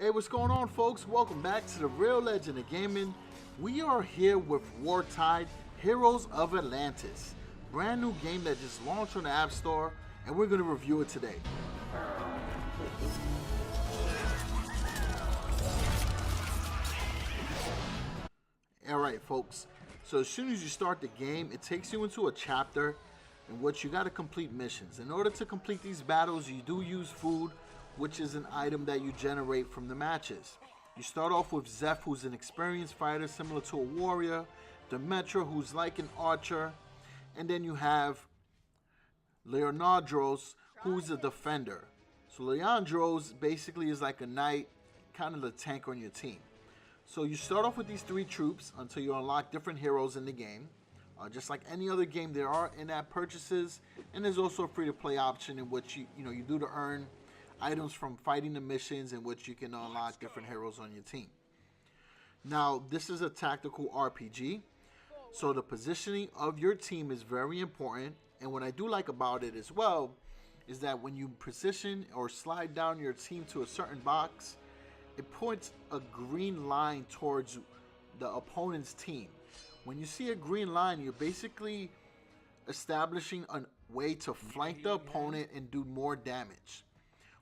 Hey, what's going on, folks? Welcome back to the Real Legend of Gaming. We are here with Wartide Heroes of Atlantis. Brand new game that just launched on the App Store, and we're going to review it today. Alright, folks. So as soon as you start the game, it takes you into a chapter in which you got to complete missions. In order to complete these battles, you do use food, which is an item that you generate from the matches. You start off with Zeph, who's an experienced fighter similar to a warrior, Demetra, who's like an archer, and then you have Leonardros, who's a defender. So Leandros basically is like a knight, kind of the tank on your team. So you start off with these three troops until you unlock different heroes in the game. Just like any other game, there are in-app purchases, and there's also a free-to-play option in which you do to earn items from fighting the missions, in which you can unlock different heroes on your team. Now, this is a tactical RPG, so the positioning of your team is very important. And what I do like about it as well is that when you position or slide down your team to a certain box, it points a green line towards the opponent's team. When you see a green line, you're basically establishing a way to flank the opponent and do more damage,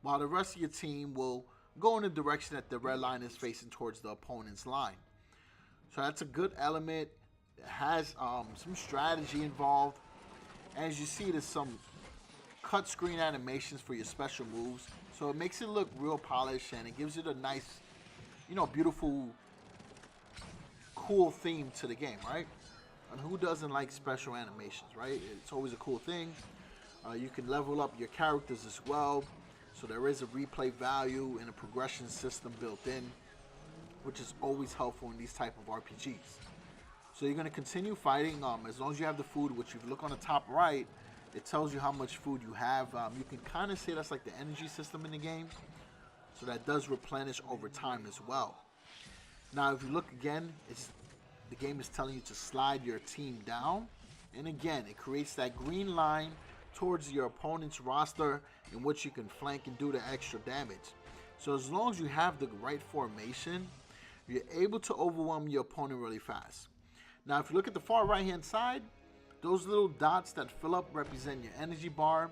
while the rest of your team will go in the direction that the red line is facing towards the opponent's line. So that's a good element. It has some strategy involved. As you see, there's some cut screen animations for your special moves, so it makes it look real polished, and it gives it a nice, beautiful, cool theme to the game, right? And who doesn't like special animations, right? It's always a cool thing. You can level up your characters as well, so there is a replay value and a progression system built in, which is always helpful in these type of RPGs. So you're going to continue fighting as long as you have the food, which if you look on the top right, it tells you how much food you have. You can kind of say that's like the energy system in the game, so that does replenish over time as well. Now, if you look again, the game is telling you to slide your team down, and again, it creates that green line towards your opponent's roster in which you can flank and do the extra damage. So as long as you have the right formation, you're able to overwhelm your opponent really fast. Now, if you look at the far right hand side, those little dots that fill up represent your energy bar.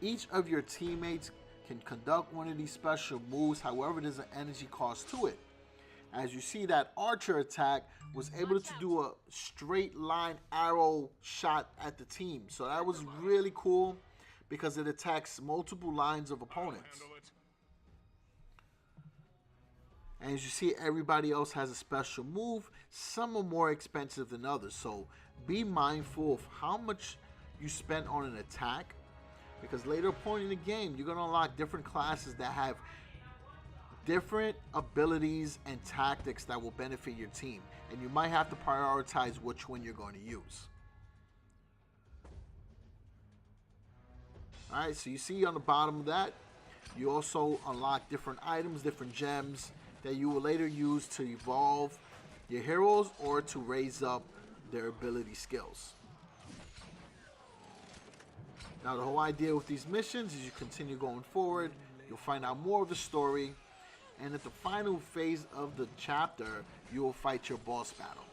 Each of your teammates can conduct one of these special moves, however there's an energy cost to it. As you see, that archer attack was able to do a straight line arrow shot at the team. So that was really cool because it attacks multiple lines of opponents. And as you see, everybody else has a special move. Some are more expensive than others. So be mindful of how much you spend on an attack, because later point in the game, you're going to unlock different classes that have different abilities and tactics that will benefit your team, and you might have to prioritize which one you're going to use. Alright, so you see on the bottom of that, you also unlock different items, different gems that you will later use to evolve your heroes or to raise up their ability skills. Now, the whole idea with these missions is you continue going forward, you'll find out more of the story, and at the final phase of the chapter, you will fight your boss battle.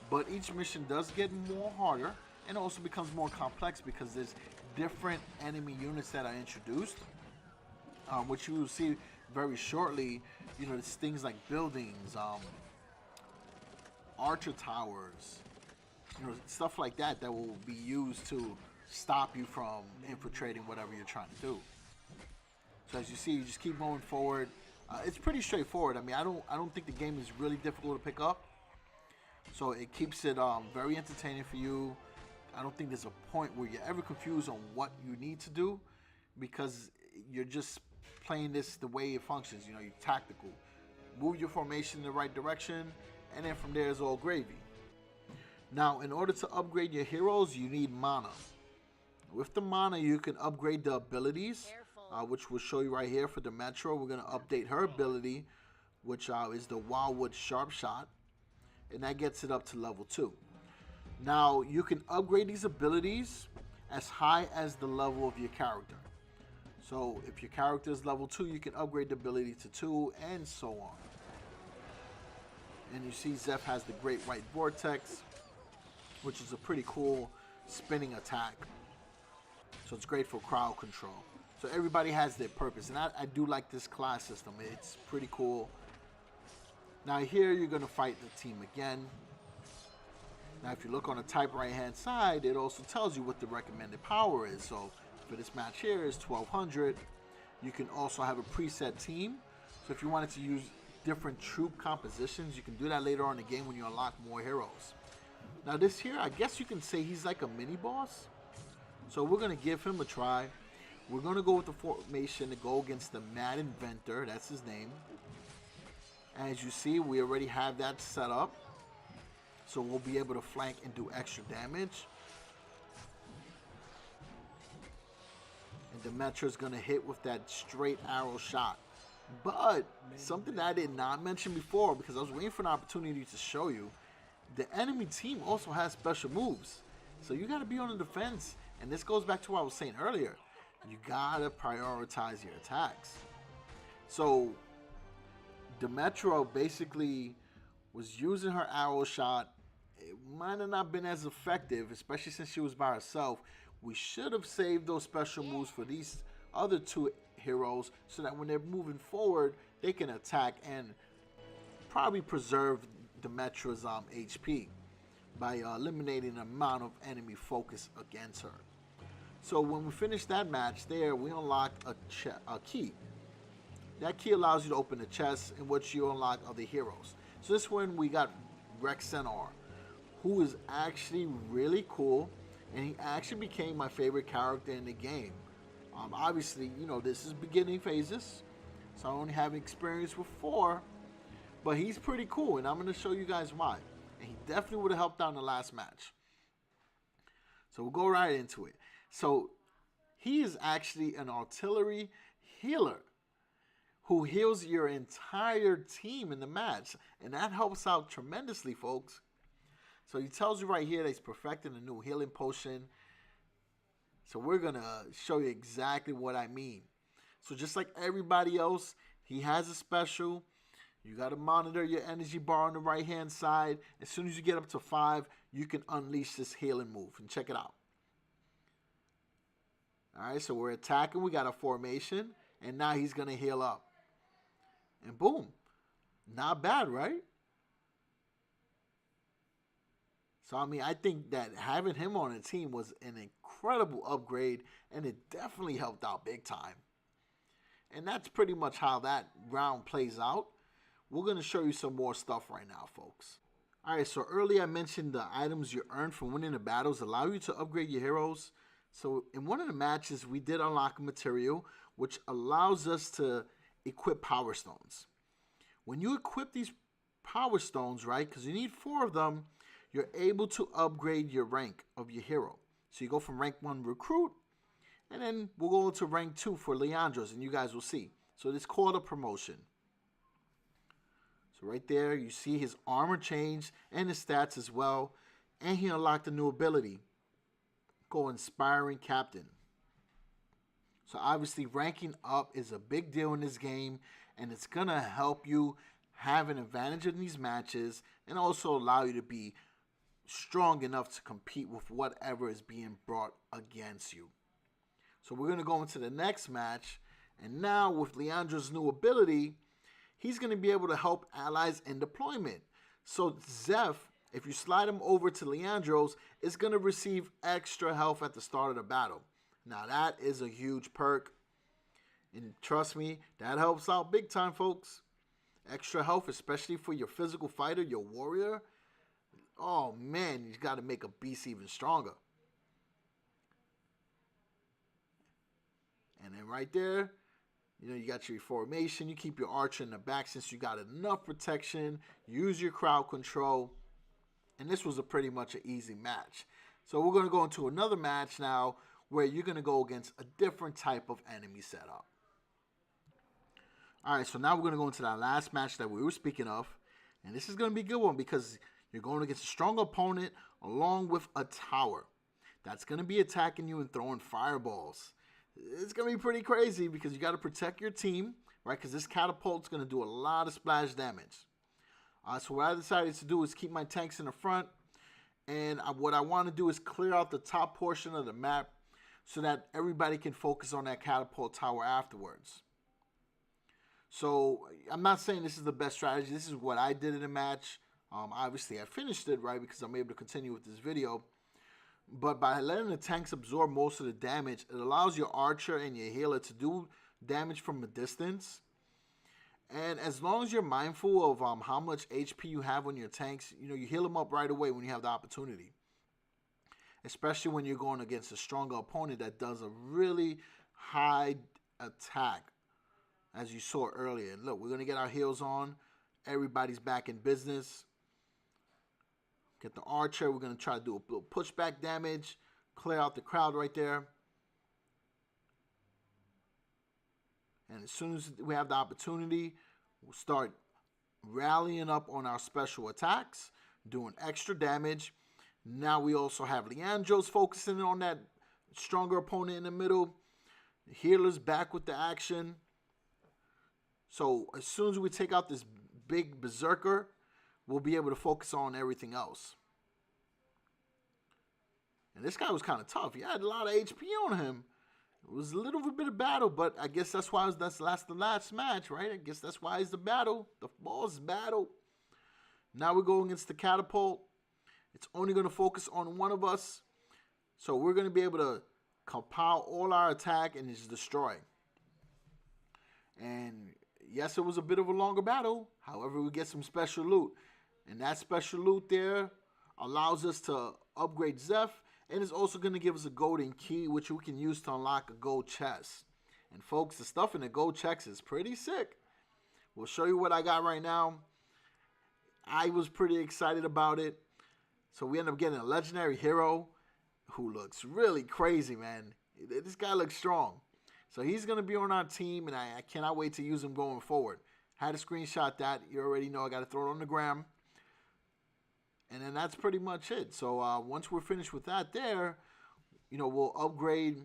But each mission does get more harder, and also becomes more complex because there's different enemy units that are introduced, which you will see very shortly. There's things like buildings, archer towers, stuff like that that will be used to stop you from infiltrating whatever you're trying to do. So as you see, you just keep going forward. It's pretty straightforward. I mean, I don't think the game is really difficult to pick up, so it keeps it very entertaining for you. I don't think there's a point where you're ever confused on what you need to do, because you're just playing this the way it functions. You're tactical. Move your formation in the right direction, and then from there it's all gravy. Now, in order to upgrade your heroes, you need mana. With the mana, you can upgrade the abilities, which we'll show you right here. For Demetra, we're going to update her ability, which is the Wildwood Sharp Shot, and that gets it up to level 2. Now, you can upgrade these abilities as high as the level of your character. So if your character is level 2, you can upgrade the ability to 2, and so on. And you see Zeph has the Great White Vortex, which is a pretty cool spinning attack. So it's great for crowd control. So everybody has their purpose, and I do like this class system. It's pretty cool. Now here you're going to fight the team again. Now if you look on the type right hand side, it also tells you what the recommended power is. So for this match here is 1200. You can also have a preset team. So if you wanted to use different troop compositions, you can do that later on in the game when you unlock more heroes. Now this here, I guess you can say he's like a mini boss. So we're going to give him a try. We're going to go with the formation to go against the Mad Inventor. That's his name. As you see, we already have that set up. So we'll be able to flank and do extra damage. And Demetra is going to hit with that straight arrow shot. But something that I did not mention before, because I was waiting for an opportunity to show you, the enemy team also has special moves. So you got to be on the defense. And this goes back to what I was saying earlier. You got to prioritize your attacks. So Demetra basically was using her arrow shot. It might have not been as effective, especially since she was by herself. We should have saved those special moves for these other two heroes so that when they're moving forward, they can attack and probably preserve Demetra's HP by eliminating the amount of enemy focus against her. So when we finish that match there, we unlocked a key. That key allows you to open the chest in which you unlock other heroes. So this one we got Rexenar, who is actually really cool, and he actually became my favorite character in the game. Obviously, you know, this is beginning phases, so I only have experience with 4, but he's pretty cool, and I'm going to show you guys why. And he definitely would have helped out in the last match. So we'll go right into it. So he is actually an artillery healer who heals your entire team in the match, and that helps out tremendously, folks. So he tells you right here that he's perfecting a new healing potion. So we're going to show you exactly what I mean. So just like everybody else, he has a special. You got to monitor your energy bar on the right hand side. As soon as you get up to 5, you can unleash this healing move. And check it out. Alright, so we're attacking. We got a formation. And now he's going to heal up. And boom. Not bad, right? So, I mean, I think that having him on the team was an incredible upgrade. And it definitely helped out big time. And that's pretty much how that round plays out. We're going to show you some more stuff right now, folks. Alright, so earlier I mentioned the items you earn from winning the battles allow you to upgrade your heroes. So in one of the matches, we did unlock a material which allows us to equip power stones. When you equip these power stones, right, because you need 4 of them, you're able to upgrade your rank of your hero. So you go from rank 1 recruit, and then we'll go to rank 2 for Leandros, and you guys will see. So it's called a promotion. So right there, you see his armor change and his stats as well. And he unlocked a new ability. Go Inspiring Captain. So obviously ranking up is a big deal in this game, and it's going to help you have an advantage in these matches and also allow you to be strong enough to compete with whatever is being brought against you. So we're going to go into the next match, and now with Leandro's new ability, he's going to be able to help allies in deployment. So Zeph, if you slide him over to Leandros, is going to receive extra health at the start of the battle. Now that is a huge perk. And trust me, that helps out big time, folks. Extra health, especially for your physical fighter, your warrior. Oh man, you got to make a beast even stronger. And then right there, you know, you got your formation. You keep your archer in the back since you got enough protection. Use your crowd control. And this was pretty much an easy match. So we're going to go into another match now where you're going to go against a different type of enemy setup. Alright, so now we're going to go into that last match that we were speaking of. And this is going to be a good one because you're going against a strong opponent along with a tower that's going to be attacking you and throwing fireballs. it's going to be pretty crazy because you got to protect your team, right? Because this catapult's going to do a lot of splash damage. So what I decided to do is keep my tanks in the front. And what I want to do is clear out the top portion of the map so that everybody can focus on that catapult tower afterwards. So I'm not saying this is the best strategy. This is what I did in a match. Obviously, I finished it, right, because I'm able to continue with this video. But by letting the tanks absorb most of the damage, it allows your archer and your healer to do damage from a distance. And as long as you're mindful of how much HP you have on your tanks, you heal them up right away when you have the opportunity. Especially when you're going against a stronger opponent that does a really high attack, as you saw earlier. And look, we're going to get our heals on. Everybody's back in business. Get the archer. We're going to try to do a little pushback damage. Clear out the crowd right there. And as soon as we have the opportunity, we'll start rallying up on our special attacks, doing extra damage. Now we also have Leandros focusing on that stronger opponent in the middle. The healer's back with the action. So as soon as we take out this big berserker, we'll be able to focus on everything else. And this guy was kind of tough. He had a lot of HP on him. It was a little bit of battle, but I guess that's why that's the last match, right? I guess that's why it's the battle, the boss battle. Now we're going against the catapult. It's only going to focus on one of us. So we're going to be able to compile all our attack and just destroy. And yes, it was a bit of a longer battle. However, we get some special loot. And that special loot there allows us to upgrade Zeph. And it's also going to give us a golden key, which we can use to unlock a gold chest. And folks, the stuff in the gold chest is pretty sick. We'll show you what I got right now. I was pretty excited about it. So we end up getting a legendary hero who looks really crazy, man. This guy looks strong. So he's going to be on our team, and I cannot wait to use him going forward. Had to screenshot that. You already know I got to throw it on the gram. And then that's pretty much it. So once we're finished with that there, we'll upgrade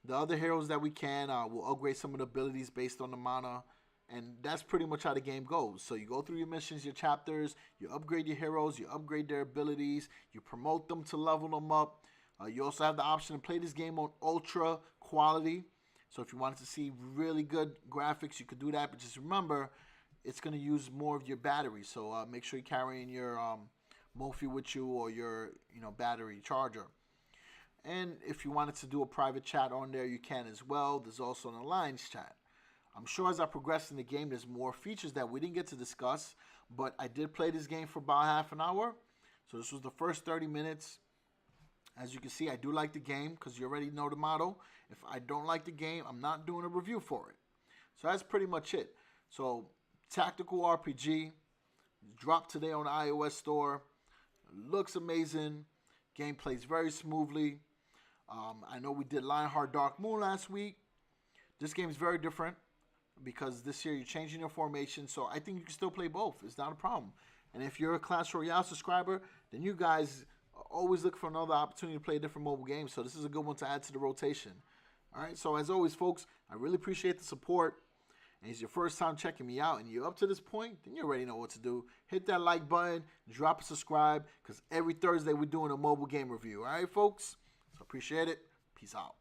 the other heroes that we can. We'll upgrade some of the abilities based on the mana. And that's pretty much how the game goes. So you go through your missions, your chapters, you upgrade your heroes, you upgrade their abilities, you promote them to level them up. You also have the option to play this game on ultra quality. So if you wanted to see really good graphics, you could do that. But just remember, it's going to use more of your battery. So make sure you're carrying your Mophie with you or your battery charger. And if you wanted to do a private chat on there, you can as well. There's also an alliance chat. I'm sure as I progress in the game, there's more features that we didn't get to discuss, but I did play this game for about half an hour. So this was the first 30 minutes. As you can see, I do like the game because you already know the motto. If I don't like the game, I'm not doing a review for it. So that's pretty much it. So tactical RPG, dropped today on the iOS store. Looks amazing. Game plays very smoothly. I know we did Lionheart Dark Moon last week. This game is very different because this year you're changing your formation. So I think you can still play both. It's not a problem. And if you're a Clash Royale subscriber, then you guys always look for another opportunity to play a different mobile game. So this is a good one to add to the rotation. All right. So as always, folks, I really appreciate the support. And it's your first time checking me out and you're up to this point, then you already know what to do. Hit that like button, drop a subscribe, because every Thursday we're doing a mobile game review. All right, folks? So appreciate it. Peace out.